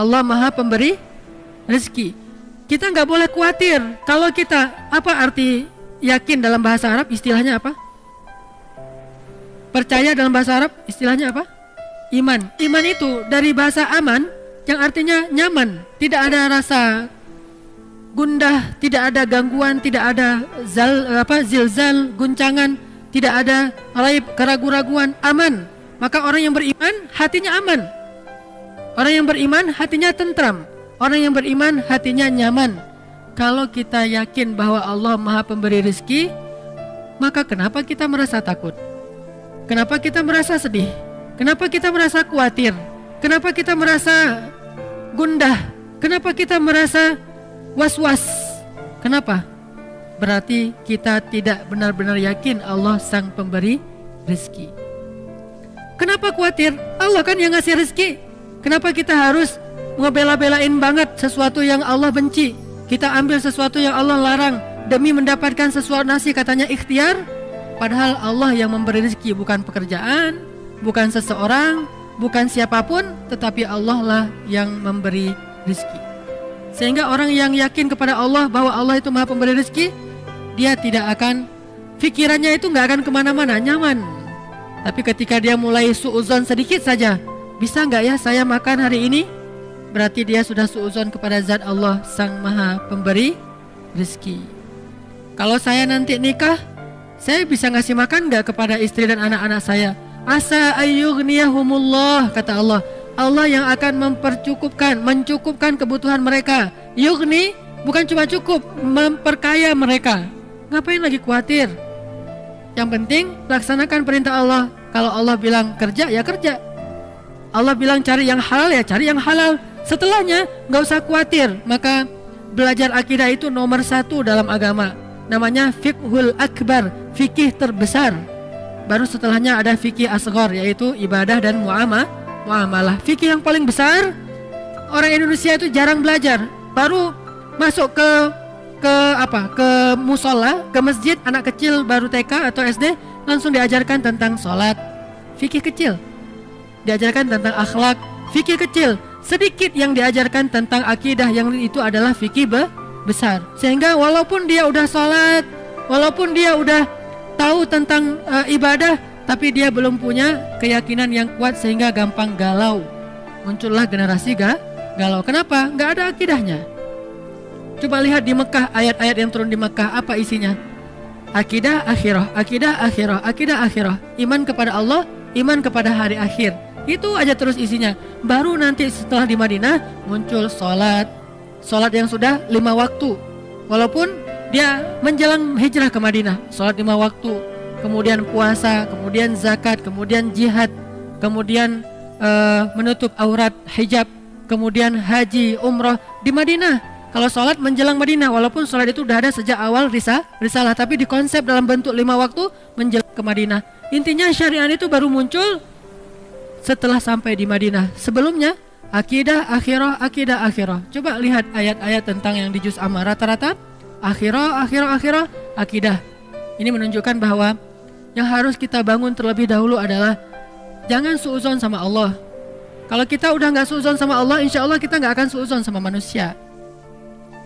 Allah Maha Pemberi rezeki. Kita nggak boleh khawatir. Kalau kita, apa arti yakin dalam bahasa Arab? Istilahnya apa? Percaya dalam bahasa Arab istilahnya apa? Iman. Iman itu dari bahasa aman yang artinya nyaman, tidak ada rasa gundah, tidak ada gangguan, tidak ada zilzal, guncangan, tidak ada raib, keraguan-raguan, aman. Maka orang yang beriman hatinya aman. Orang yang beriman hatinya tentram. Orang yang beriman hatinya nyaman. Kalau kita yakin bahwa Allah Maha Pemberi rezeki, maka kenapa kita merasa takut? Kenapa kita merasa sedih? Kenapa kita merasa khawatir? Kenapa kita merasa gundah? Kenapa kita merasa was-was? Kenapa? Berarti kita tidak benar-benar yakin Allah Sang Pemberi rezeki. Kenapa khawatir? Allah kan yang ngasih rezeki. Kenapa kita harus ngebela-belain banget sesuatu yang Allah benci? Kita ambil sesuatu yang Allah larang demi mendapatkan sesuatu nasi, katanya ikhtiar. Padahal Allah yang memberi rezeki, bukan pekerjaan, bukan seseorang, bukan siapapun, tetapi Allah lah yang memberi rezeki. Sehingga orang yang yakin kepada Allah bahwa Allah itu Maha Pemberi rezeki, dia tidak akan, pikirannya itu nggak akan kemana-mana, nyaman. Tapi ketika dia mulai suuzon sedikit saja, bisa nggak ya saya makan hari ini? Berarti dia sudah suuzon kepada zat Allah Sang Maha Pemberi rezeki. Kalau saya nanti nikah, saya bisa ngasih makan nggak kepada istri dan anak-anak saya? Asa ayyughniyahumullah, kata Allah. Allah yang akan mencukupkan kebutuhan mereka. Yughni bukan cuma cukup, memperkaya mereka. Ngapain lagi khawatir? Yang penting laksanakan perintah Allah. Kalau Allah bilang kerja, ya kerja. Allah bilang cari yang halal, ya cari yang halal. Setelahnya nggak usah khawatir. Maka belajar akidah itu nomor 1 dalam agama. Namanya fiqhul akbar, fikih terbesar. Baru setelahnya ada fikih asghar, yaitu ibadah dan muamalah. Fikih yang paling besar, orang Indonesia itu jarang belajar. Baru masuk ke musola, ke masjid, anak kecil baru TK atau SD langsung diajarkan tentang sholat, fikih kecil. Diajarkan tentang akhlak, fikih kecil. Sedikit yang diajarkan tentang akidah, yang itu adalah fikih besar. Sehingga walaupun dia udah sholat, walaupun dia udah tahu tentang ibadah, tapi dia belum punya keyakinan yang kuat sehingga gampang galau. Muncullah generasi galau. Kenapa? Nggak ada akidahnya. Coba lihat di Mekah, ayat-ayat yang turun di Mekah, apa isinya? Akidah akhirah, akidah akhirah, akidah akhirah. Iman kepada Allah, iman kepada hari akhir. Itu aja terus isinya. Baru nanti setelah di Madinah muncul sholat yang sudah 5 waktu. Walaupun dia menjelang hijrah ke Madinah, sholat 5 waktu, kemudian puasa, kemudian zakat, kemudian jihad, kemudian menutup aurat, hijab, kemudian haji, umroh di Madinah. Kalau sholat menjelang Madinah, walaupun sholat itu udah ada sejak awal risalah, tapi dikonsep dalam bentuk 5 waktu menjelang ke Madinah. Intinya syariat itu baru muncul setelah sampai di Madinah. Sebelumnya akidah akhirah, akidah akhirah. Coba lihat ayat-ayat tentang yang di juz amma, rata-rata akhirah, akidah. Ini menunjukkan bahwa yang harus kita bangun terlebih dahulu adalah jangan suuzon sama Allah. Kalau kita udah nggak suuzon sama Allah, insya Allah kita nggak akan suuzon sama manusia.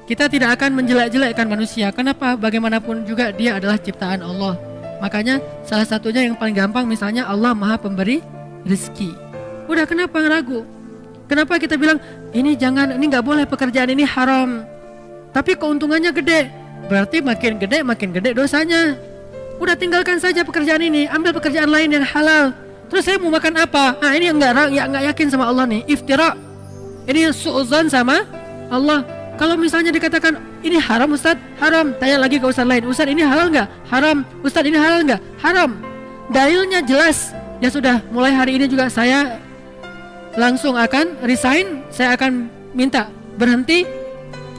Kita tidak akan menjelek-jelekkan manusia. Kenapa? Bagaimanapun juga dia adalah ciptaan Allah. Makanya salah satunya yang paling gampang, misalnya Allah Maha Pemberi rezeki. Udah, kenapa ragu? Kenapa kita bilang ini jangan, ini nggak boleh, pekerjaan ini haram, tapi keuntungannya gede? Berarti makin gede dosanya. Udah, tinggalkan saja pekerjaan ini, ambil pekerjaan lain yang halal. Terus saya mau makan apa? Nah, ini yang nggak yakin sama Allah nih, iftira. Ini suuzon sama Allah. Kalau misalnya dikatakan ini haram Ustaz, haram. Tanya lagi ke Ustaz lain, Ustaz ini halal nggak? Haram. Ustaz ini halal nggak? Haram. Dalilnya jelas. Ya sudah, mulai hari ini juga saya langsung akan resign. Saya akan minta berhenti.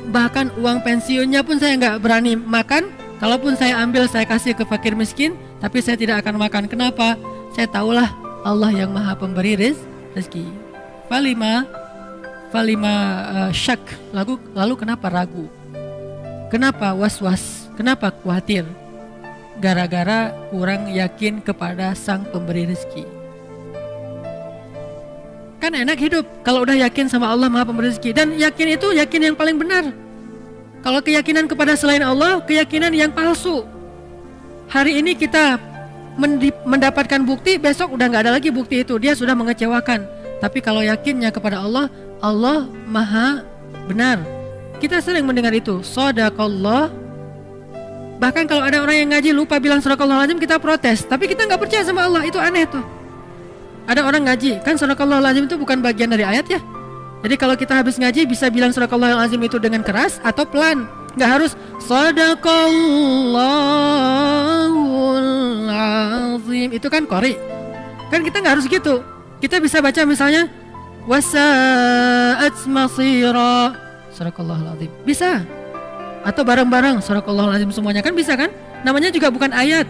Bahkan uang pensiunnya pun saya nggak berani makan. Kalaupun saya ambil, saya kasih ke fakir miskin, tapi saya tidak akan makan. Kenapa? Saya tahulah Allah yang Maha Pemberi rezeki. Falima syak. Lalu kenapa ragu? Kenapa was-was? Kenapa khawatir? Gara-gara kurang yakin kepada Sang Pemberi rezeki. Kan enak hidup kalau udah yakin sama Allah Maha Pemberi rezeki. Dan yakin itu yakin yang paling benar. Kalau keyakinan kepada selain Allah, keyakinan yang palsu. Hari ini kita mendapatkan bukti, besok udah nggak ada lagi bukti itu, dia sudah mengecewakan. Tapi kalau yakinnya kepada Allah, Allah Maha benar. Kita sering mendengar itu, shadaqallah. Bahkan kalau ada orang yang ngaji lupa bilang shadaqallahul azim, kita protes. Tapi kita nggak percaya sama Allah, itu aneh tuh. Ada orang ngaji, kan shadaqallahul azim itu bukan bagian dari ayat ya. Jadi kalau kita habis ngaji bisa bilang shadaqallahul azim itu dengan keras atau pelan. Nggak harus shadaqallahul azim, itu kan qori. Kan kita nggak harus gitu. Kita bisa baca misalnya wasa'at masira, shadaqallahul azim, bisa. Atau bareng-bareng shadaqallahul azim semuanya, kan bisa kan? Namanya juga bukan ayat.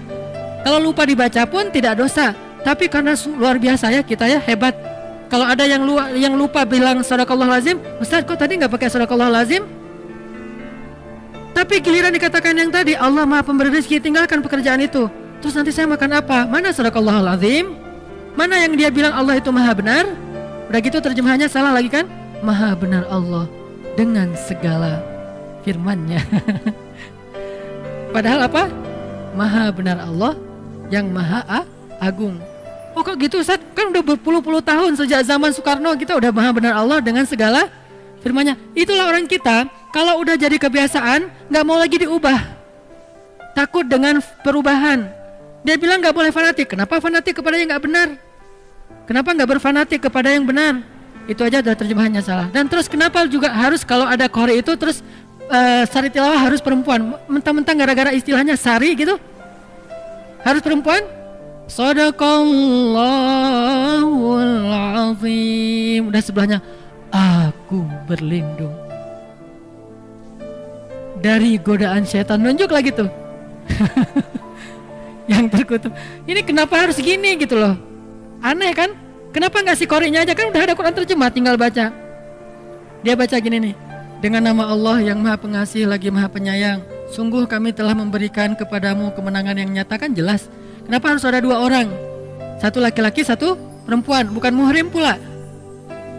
Kalau lupa dibaca pun tidak dosa. Tapi karena luar biasa ya kita ya, hebat. Kalau ada yang lupa bilang shadaqallahul azim, Ustaz kok tadi nggak pakai shadaqallahul azim? Tapi giliran dikatakan yang tadi, Allah Maha Pemberi rezeki, tinggalkan pekerjaan itu. Terus nanti saya makan apa? Mana shadaqallahul azim? Mana yang dia bilang Allah itu Maha benar? Udah gitu terjemahannya salah lagi kan? Maha benar Allah dengan segala firman-Nya. Padahal apa? Maha benar Allah yang Maha Agung. Oh kok gitu Ustaz? Kan udah berpuluh-puluh tahun sejak zaman Soekarno kita udah Maha benar Allah dengan segala firman-Nya. Itulah orang kita, kalau udah jadi kebiasaan gak mau lagi diubah. Takut dengan perubahan. Dia bilang gak boleh fanatik. Kenapa fanatik kepada yang gak benar? Kenapa gak berfanatik kepada yang benar? Itu aja udah terjemahannya salah. Dan terus kenapa juga harus kalau ada qori itu terus sari tilawah harus perempuan? Mentang-mentang gara-gara istilahnya sari gitu harus perempuan? Shadaqallahul azim. Udah sebelahnya aku berlindung dari godaan setan, nunjuk lagi tuh. Yang terkutuk. Ini kenapa harus gini gitu loh. Aneh kan? Kenapa nggak si qori'nya aja, kan udah ada Quran terjemah, tinggal baca. Dia baca gini nih. Dengan nama Allah yang Maha Pengasih lagi Maha Penyayang, sungguh kami telah memberikan kepadamu kemenangan yang nyata. Kan jelas. Kenapa harus ada dua orang? Satu laki-laki, satu perempuan. Bukan muhrim pula.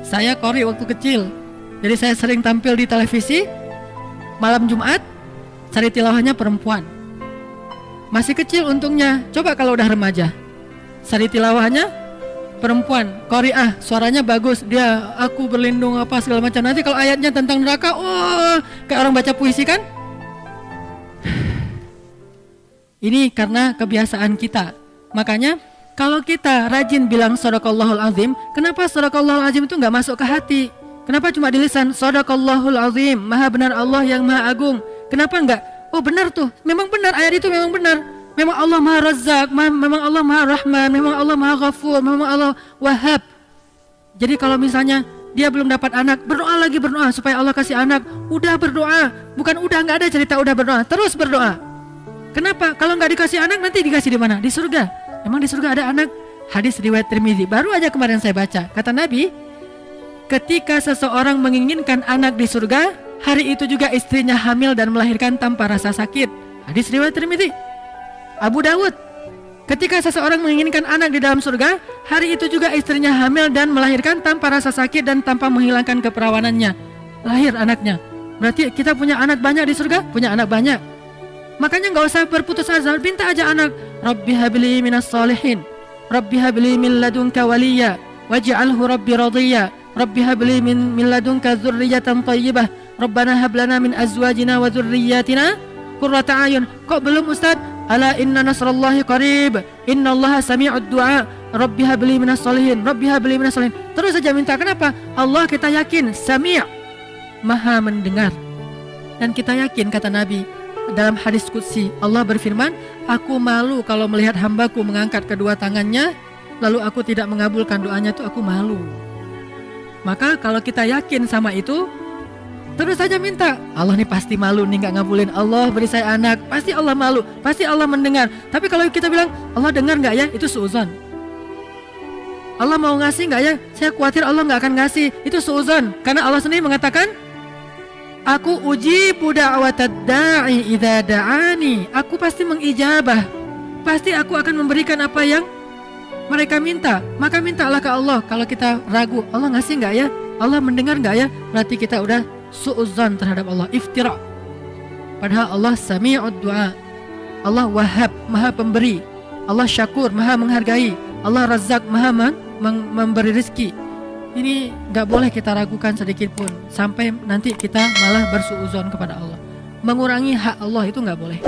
Saya qori waktu kecil. Jadi saya sering tampil di televisi. Malam Jumat, sari tilawahnya perempuan. Masih kecil untungnya. Coba kalau udah remaja, sari tilawahnya perempuan, qori'ah, suaranya bagus. Dia aku berlindung apa segala macam. Nanti kalau ayatnya tentang neraka, oh, kayak orang baca puisi kan? Ini karena kebiasaan kita. Makanya kalau kita rajin bilang shadaqallahul azim, kenapa shadaqallahul azim itu nggak masuk ke hati? Kenapa cuma di lisan? Shadaqallahul azim, Maha benar Allah yang Maha Agung. Kenapa enggak? Oh benar tuh, memang benar, ayat itu memang benar. Memang Allah Maha Razzaq, memang Allah Maha Rahman, memang Allah Maha Ghafur, memang Allah Wahhab. Jadi kalau misalnya dia belum dapat anak, berdoa lagi, berdoa supaya Allah kasih anak. Udah berdoa, bukan udah, nggak ada cerita udah berdoa, terus berdoa. Kenapa? Kalau nggak dikasih anak nanti dikasih di mana? Di surga. Emang di surga ada anak? Hadis riwayat Tirmidzi, baru aja kemarin saya baca. Kata Nabi, ketika seseorang menginginkan anak di surga, hari itu juga istrinya hamil dan melahirkan tanpa rasa sakit. Hadis riwayat Tirmidzi. Abu Dawud, ketika seseorang menginginkan anak di dalam surga, hari itu juga istrinya hamil dan melahirkan tanpa rasa sakit dan tanpa menghilangkan keperawanannya. Lahir anaknya. Berarti kita punya anak banyak di surga? Punya anak banyak. Makanya gak usah berputus asa, minta aja anak. Rabbi habli minas salihin, Rabbi habli min ladunka waliya, waj'alhu Rabbi radiyya, Rabbi habli min ladunka dzurriyyatan thayyibah, Rabbana hab lana min azwajina wa dzurriyyatina qurrata a'yun. Kok belum Ustaz? Ala inna nasrallahi qarib, innallaha sami'ud du'a, Rabbi habli minas salihin, Rabbi habli minas salihin. Terus saja minta. Kenapa? Allah kita yakin Sami', Maha mendengar. Dan kita yakin, kata Nabi dalam hadis qudsi, Allah berfirman, aku malu kalau melihat hambaku mengangkat kedua tangannya lalu aku tidak mengabulkan doanya, itu aku malu. Maka kalau kita yakin sama itu, terus saja minta. Allah nih pasti malu nih gak ngabulin. Allah beri saya anak, pasti Allah malu, pasti Allah mendengar. Tapi kalau kita bilang Allah dengar gak ya, itu suuzon. Allah mau ngasih gak ya, saya khawatir Allah gak akan ngasih, itu suuzon. Karena Allah sendiri mengatakan, aku ujibu da'watad da'i idza da'ani. Aku pasti mengijabah. Pasti aku akan memberikan apa yang Mereka minta, maka mintalah ke Allah. Kalau kita ragu, Allah ngasih nggak ya? Allah mendengar nggak ya? Berarti kita udah su'udzon terhadap Allah, iftira. Padahal Allah sami'ud du'a, Allah wahhab, maha pemberi, Allah syakur, maha menghargai, Allah razak, maha memberi rezeki. Ini nggak boleh kita ragukan sedikit pun, sampai nanti kita malah bersu'udzon kepada Allah. Mengurangi hak Allah itu nggak boleh.